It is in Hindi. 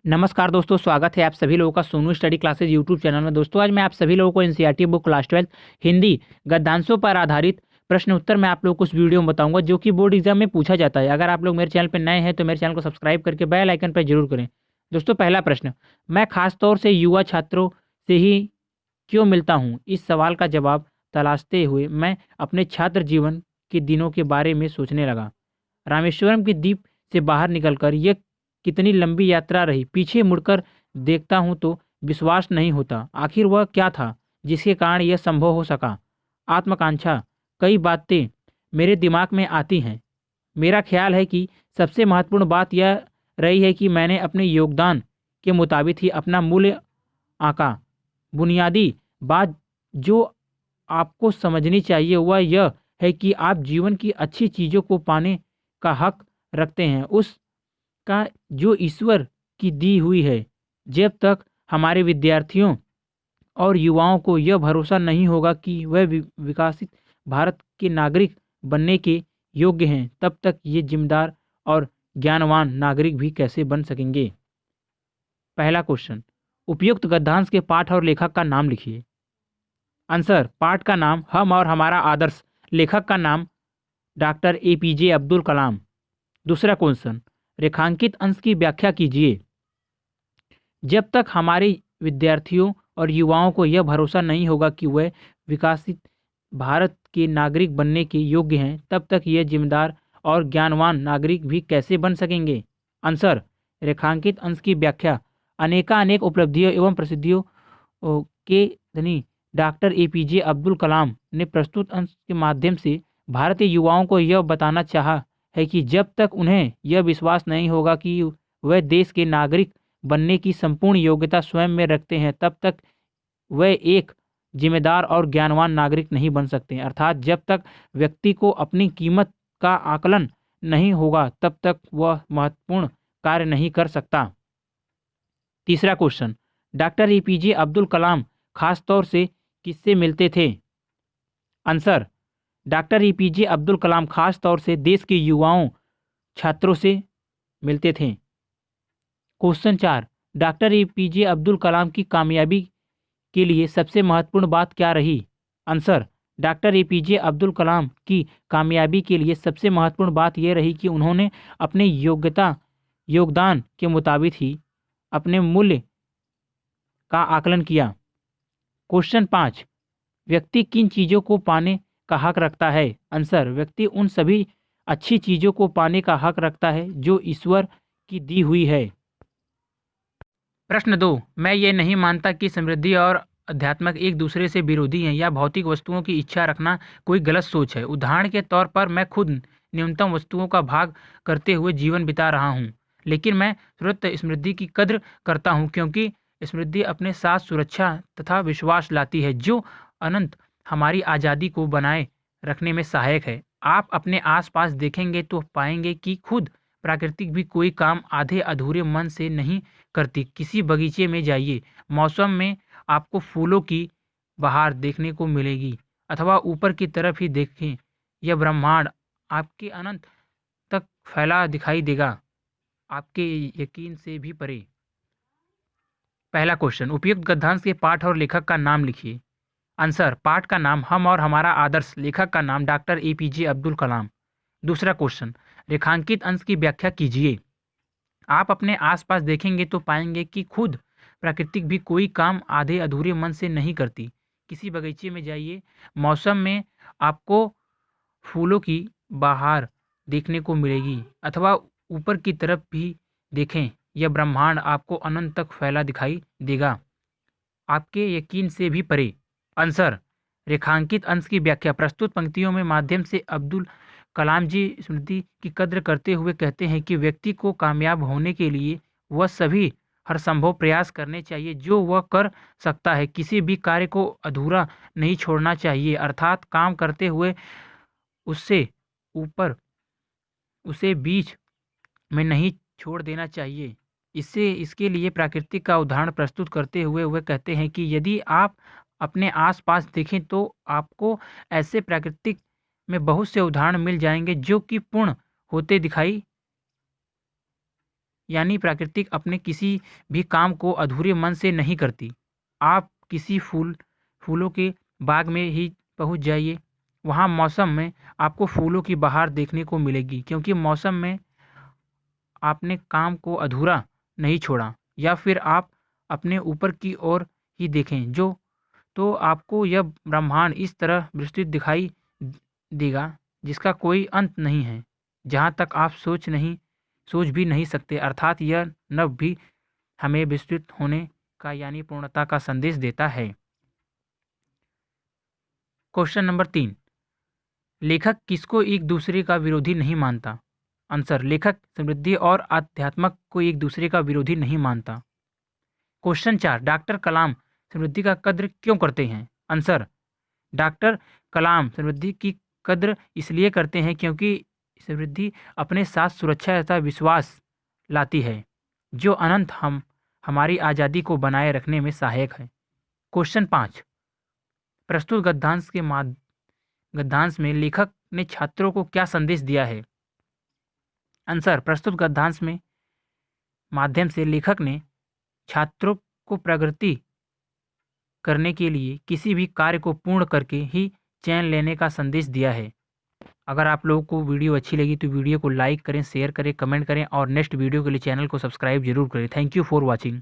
नमस्कार दोस्तों, स्वागत है आप सभी लोगों का Sonu study classes YouTube channel में। दोस्तों आज मैं आप सभी लोगों को एनसीईआरटी बुक क्लास 12 हिंदी गद्यांशों पर आधारित प्रश्न उत्तर मैं आप लोगों को उस वीडियो में बताऊंगा जो कि बोर्ड एग्जाम में पूछा जाता है। अगर आप लोग मेरे चैनल पर नए हैं तो मेरे चैनल को सब्सक्राइब करके बेल आइकन पर जरूर करें। दोस्तों पहला प्रश्न, मैं खासतौर से युवा छात्रों से ही क्यों मिलता हूँ? इस सवाल का जवाब तलाशते हुए मैं अपने छात्र जीवन के दिनों के बारे में सोचने लगा। रामेश्वरम के द्वीप से बाहर निकलकर यह कितनी लंबी यात्रा रही। पीछे मुड़कर देखता हूँ तो विश्वास नहीं होता। आखिर वह क्या था जिसके कारण यह संभव हो सका? आत्मकांक्षा। कई बातें मेरे दिमाग में आती हैं। मेरा ख्याल है कि सबसे महत्वपूर्ण बात यह रही है कि मैंने अपने योगदान के मुताबिक ही अपना मूल्य आंका। बुनियादी बात जो आपको समझनी चाहिए वह यह है कि आप जीवन की अच्छी चीज़ों को पाने का हक रखते हैं, उसका जो ईश्वर की दी हुई है। जब तक हमारे विद्यार्थियों और युवाओं को यह भरोसा नहीं होगा कि वह विकसित भारत के नागरिक बनने के योग्य हैं, तब तक ये जिम्मेदार और ज्ञानवान नागरिक भी कैसे बन सकेंगे? पहला क्वेश्चन, उपयुक्त गद्यांश के पाठ और लेखक का नाम लिखिए। आंसर, पाठ का नाम हम और हमारा आदर्श, लेखक का नाम डॉक्टर एपीजे अब्दुल कलाम। दूसरा क्वेश्चन, रेखांकित अंश की व्याख्या कीजिए। जब तक हमारे विद्यार्थियों और युवाओं को यह भरोसा नहीं होगा कि वह विकसित भारत के नागरिक बनने के योग्य हैं, तब तक ये जिम्मेदार और ज्ञानवान नागरिक भी कैसे बन सकेंगे? आंसर, रेखांकित अंश की व्याख्या अनेकानेक उपलब्धियों एवं प्रसिद्धियों के धनी डॉक्टर एपीजे अब्दुल कलाम ने प्रस्तुत अंश के माध्यम से भारतीय युवाओं को यह बताना चाहा है कि जब तक उन्हें यह विश्वास नहीं होगा कि वह देश के नागरिक बनने की संपूर्ण योग्यता स्वयं में रखते हैं, तब तक वह एक जिम्मेदार और ज्ञानवान नागरिक नहीं बन सकते। अर्थात जब तक व्यक्ति को अपनी कीमत का आकलन नहीं होगा तब तक वह महत्वपूर्ण कार्य नहीं कर सकता। तीसरा question, doctor APJ Abdul Kalam खास तौर से किससे मिलते थे? Answer, doctor APJ Abdul Kalam खास तौर से देश के युवाओं छात्रों से मिलते थे। Question 4, doctor APJ Abdul Kalam की कामयाबी के लिए सबसे महत्वपूर्ण बात क्या रही? Answer, doctor APJ Abdul Kalam की कामयाबी के लिए सबसे महत्वपूर्ण बात यह रही कि उन्होंने अपने योगदान के मुताबिक ही अपने मूल्य का आकलन किया। क्वेश्चन 5, व्यक्ति किन चीज़ों को पाने का हक रखता है? आंसर, व्यक्ति उन सभी अच्छी चीज़ों को पाने का हक रखता है जो ईश्वर की दी हुई है। प्रश्न 2, मैं ये नहीं मानता कि समृद्धि और अध्यात्मक एक दूसरे से विरोधी हैं या भौतिक वस्तुओं की इच्छा रखना कोई गलत सोच है। उदाहरण के तौर पर मैं खुद न्यूनतम वस्तुओं का भाग करते हुए जीवन बिता रहा हूँ, लेकिन मैं तुरंत समृद्धि की कद्र करता हूँ क्योंकि समृद्धि अपने साथ सुरक्षा तथा विश्वास लाती है जो अनंत हमारी आज़ादी को बनाए रखने में सहायक है। आप अपने आसपास देखेंगे तो पाएंगे कि खुद प्राकृतिक भी कोई काम आधे अधूरे मन से नहीं करती। किसी बगीचे में जाइए, मौसम में आपको फूलों की बहार देखने को मिलेगी, अथवा ऊपर की तरफ ही देखें, यह ब्रह्मांड आपके अनंत तक फैला दिखाई देगा, आपके यकीन से भी परे। पहला क्वेश्चन, उपयुक्त गद्यांश के पाठ और लेखक का नाम लिखिए। आंसर, पाठ का नाम हम और हमारा आदर्श, लेखक का नाम डॉक्टर एपीजे अब्दुल कलाम। दूसरा क्वेश्चन, रेखांकित अंश की व्याख्या कीजिए। आप अपने आसपास देखेंगे तो पाएंगे कि खुद प्राकृतिक भी कोई काम आधे अधूरे मन से नहीं करती। किसी बगीचे में जाइए, मौसम में आपको फूलों की बहार देखने को मिलेगी, अथवा ऊपर की तरफ भी देखें, यह ब्रह्मांड आपको अनंत तक फैला दिखाई देगा, आपके यकीन से भी परे। आंसर, रेखांकित अंश की व्याख्या प्रस्तुत पंक्तियों में माध्यम से अब्दुल कलाम जी स्मृति की कद्र करते हुए कहते हैं कि व्यक्ति को कामयाब होने के लिए वह सभी हर संभव प्रयास करने चाहिए जो वह कर सकता है। किसी भी कार्य को अधूरा नहीं छोड़ना चाहिए, अर्थात काम करते हुए उससे ऊपर उसे बीच में नहीं छोड़ देना चाहिए। इसके लिए प्राकृतिक का उदाहरण प्रस्तुत करते हुए वह कहते हैं कि यदि आप अपने आसपास देखें तो आपको ऐसे प्राकृतिक में बहुत से उदाहरण मिल जाएंगे जो कि पूर्ण होते दिखाई यानी प्राकृतिक अपने किसी भी काम को अधूरे मन से नहीं करती। आप किसी फूलों के बाग में ही पहुंच जाइए, वहां मौसम में आपको फूलों की बहार देखने को मिलेगी, क्योंकि मौसम में आपने काम को अधूरा नहीं छोड़ा। या फिर आप अपने ऊपर की ओर ही देखें, जो तो आपको यह ब्रह्मांड इस तरह विस्तृत दिखाई देगा जिसका कोई अंत नहीं है, जहाँ तक आप सोच भी नहीं सकते। अर्थात यह नभ भी हमें विस्तृत होने का यानी पूर्णता का संदेश देता है। क्वेश्चन नंबर 3, लेखक किसको एक दूसरे का विरोधी नहीं मानता? आंसर, लेखक समृद्धि और अध्यात्मक को एक दूसरे का विरोधी नहीं मानता। क्वेश्चन 4, डॉक्टर कलाम समृद्धि का कद्र क्यों करते हैं? आंसर, डॉक्टर कलाम समृद्धि की कद्र इसलिए करते हैं क्योंकि समृद्धि अपने साथ सुरक्षा तथा विश्वास लाती है, जो अनंत हमारी आज़ादी को बनाए रखने में सहायक है। क्वेश्चन 5, प्रस्तुत गद्यांश में लेखक ने छात्रों को क्या संदेश दिया है? आंसर, प्रस्तुत गद्यांश में माध्यम से लेखक ने छात्रों को प्रगति करने के लिए किसी भी कार्य को पूर्ण करके ही चैन लेने का संदेश दिया है। अगर आप लोगों को वीडियो अच्छी लगी तो वीडियो को लाइक करें, शेयर करें, कमेंट करें और नेक्स्ट वीडियो के लिए चैनल को सब्सक्राइब जरूर करें। Thank you for watching.